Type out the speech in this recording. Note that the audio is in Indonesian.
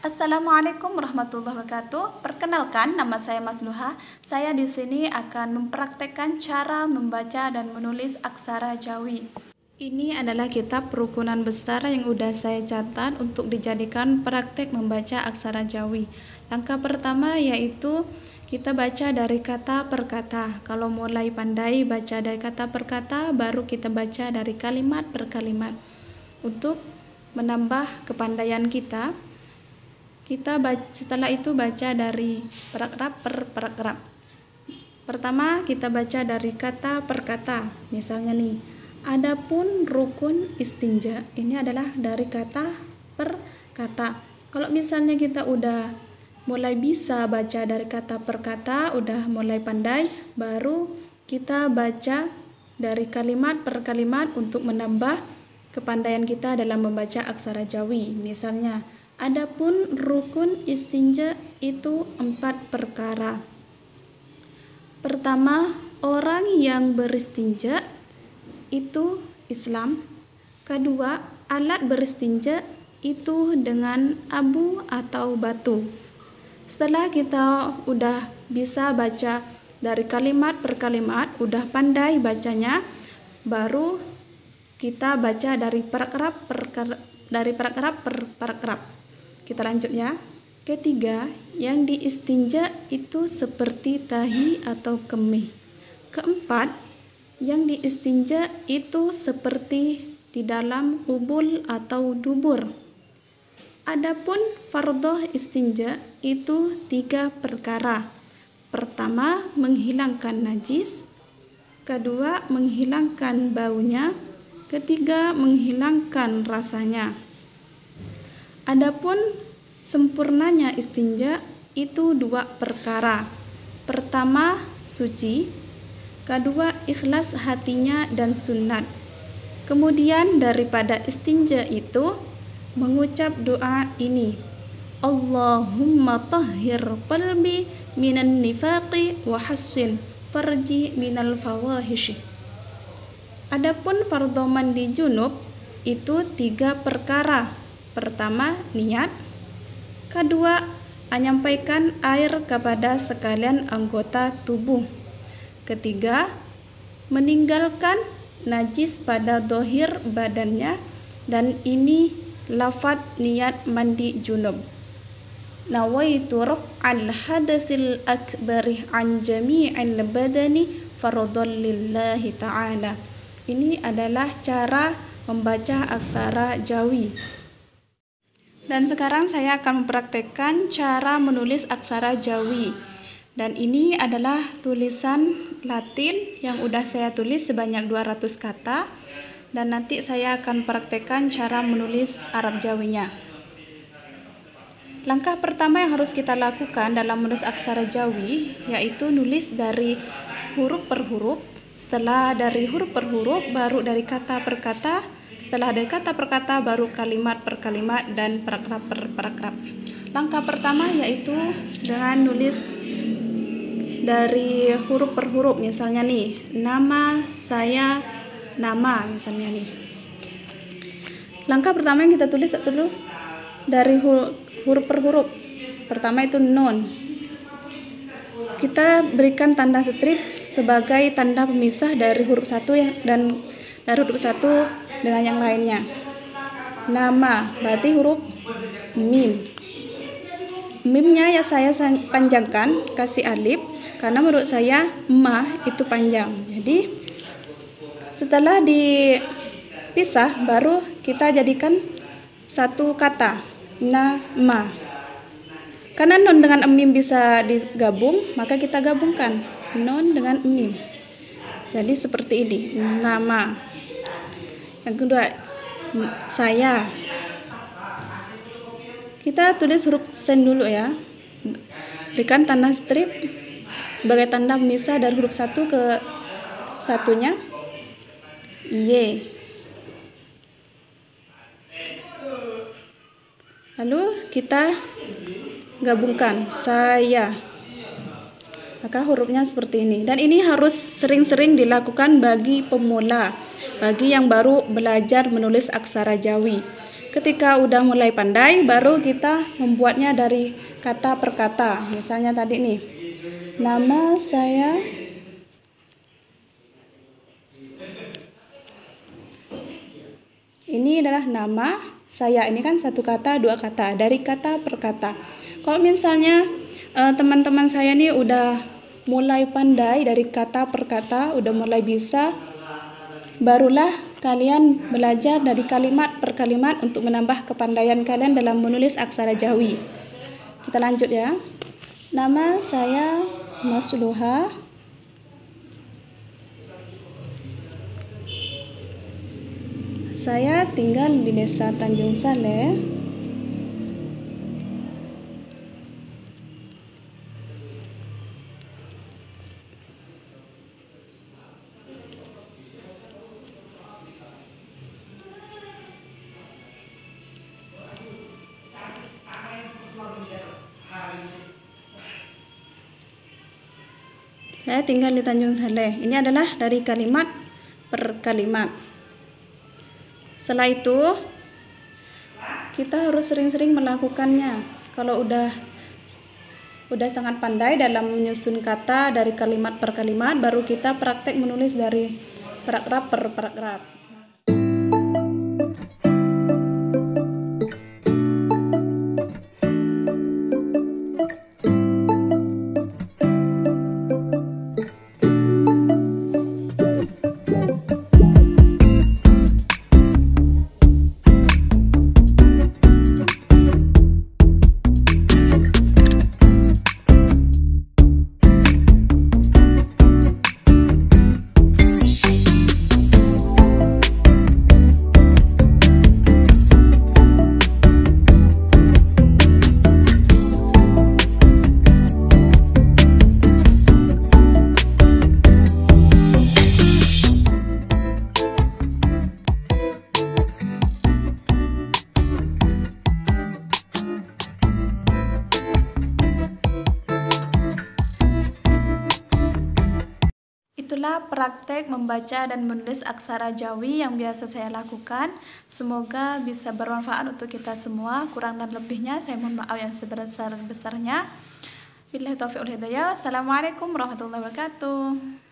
Assalamualaikum warahmatullahi wabarakatuh. Perkenalkan, nama saya Mas Luha. Saya di sini akan mempraktekkan cara membaca dan menulis aksara Jawi. Ini adalah kitab Rukunan Besar yang udah saya catat untuk dijadikan praktek membaca aksara Jawi. Langkah pertama yaitu kita baca dari kata per kata. Kalau mulai pandai baca dari kata per kata, baru kita baca dari kalimat per kalimat. Untuk menambah kepandaian kita setelah itu baca dari paragraf per paragraf. Pertama kita baca dari kata per kata. Misalnya nih, adapun rukun istinja, ini adalah dari kata per kata. Kalau misalnya kita udah mulai bisa baca dari kata per kata, udah mulai pandai, baru kita baca dari kalimat per kalimat untuk menambah kepandaian kita dalam membaca aksara Jawi. Misalnya, adapun rukun istinja itu 4 perkara. Pertama, orang yang beristinja itu Islam. Kedua, alat beristinja itu dengan abu atau batu. Setelah kita udah bisa baca dari kalimat per kalimat, udah pandai bacanya, baru kita baca dari paragraf per paragraf. Kita lanjut ya. Ketiga, yang diistinja itu seperti tahi atau kemih. Keempat, yang diistinja itu seperti di dalam kubul atau dubur. Adapun fardhu istinja itu 3 perkara. Pertama, menghilangkan najis. Kedua, menghilangkan baunya. Ketiga, menghilangkan rasanya. Adapun sempurnanya istinja itu 2 perkara. Pertama, suci. Kedua, ikhlas hatinya dan sunat. Kemudian daripada istinja itu mengucap doa ini. Allahumma tahhir qalbi minan nifaqi wa hassin farji minal fawahish. Adapun fardhu mandi junub itu 3 perkara. Pertama, niat. Kedua, menyampaikan air kepada sekalian anggota tubuh. Ketiga, meninggalkan najis pada dohir badannya, dan ini lafaz niat mandi junub. Nawaitu raf'al hadatsil akbari an jami'il badani fardhan lillahi ta'ala. Ini adalah cara membaca aksara Jawi. Dan sekarang saya akan mempraktekkan cara menulis aksara Jawi. Dan ini adalah tulisan Latin yang udah saya tulis sebanyak 200 kata. Dan nanti saya akan praktekkan cara menulis Arab Jawinya. Langkah pertama yang harus kita lakukan dalam menulis aksara Jawi yaitu nulis dari huruf per huruf. Setelah dari huruf per huruf, baru dari kata per kata. Setelah dari kata per kata, baru kalimat per kalimat dan paragraf per paragraf. Langkah pertama yaitu dengan nulis dari huruf per huruf. Misalnya nih, nama saya, nama misalnya nih. Langkah pertama yang kita tulis itu dari huruf per huruf. Pertama itu nun. Kita berikan tanda strip sebagai tanda pemisah dari huruf satu dan dari huruf satu dengan yang lainnya. Nama berarti huruf mim. Mimnya ya saya panjangkan, kasih alif karena menurut saya ma itu panjang. Jadi setelah dipisah baru kita jadikan satu kata, nama. Karena nun dengan mim bisa digabung, maka kita gabungkan nun dengan mim. Jadi seperti ini, nama. Yang kedua, saya. Kita tulis huruf sen dulu ya. Berikan tanda strip sebagai tanda pemisah dari huruf satu ke satunya. Y. Lalu kita gabungkan saya. Maka hurufnya seperti ini. Dan ini harus sering-sering dilakukan bagi pemula, bagi yang baru belajar menulis aksara Jawi. Ketika udah mulai pandai, baru kita membuatnya dari kata per kata. Misalnya tadi nih, nama saya ini adalah nama saya. Ini kan satu kata, dua kata, dari kata per kata. Kalau misalnya teman-teman saya nih udah mulai pandai dari kata per kata, udah mulai bisa, barulah kalian belajar dari kalimat per kalimat untuk menambah kepandaian kalian dalam menulis aksara Jawi. Kita lanjut ya. Nama saya Masluha. Saya tinggal di Desa Tanjung Saleh. Saya tinggal di Tanjung Saleh. Ini adalah dari kalimat per kalimat. Setelah itu, kita harus sering-sering melakukannya. Kalau udah sangat pandai dalam menyusun kata dari kalimat per kalimat, baru kita praktek menulis dari paragraf per paragraf. Itulah praktek membaca dan menulis aksara Jawi yang biasa saya lakukan. Semoga bisa bermanfaat untuk kita semua. Kurang dan lebihnya saya mohon maaf yang sebesar-besarnya. Billahi taufiq wal hidayah. Assalamualaikum warahmatullahi wabarakatuh.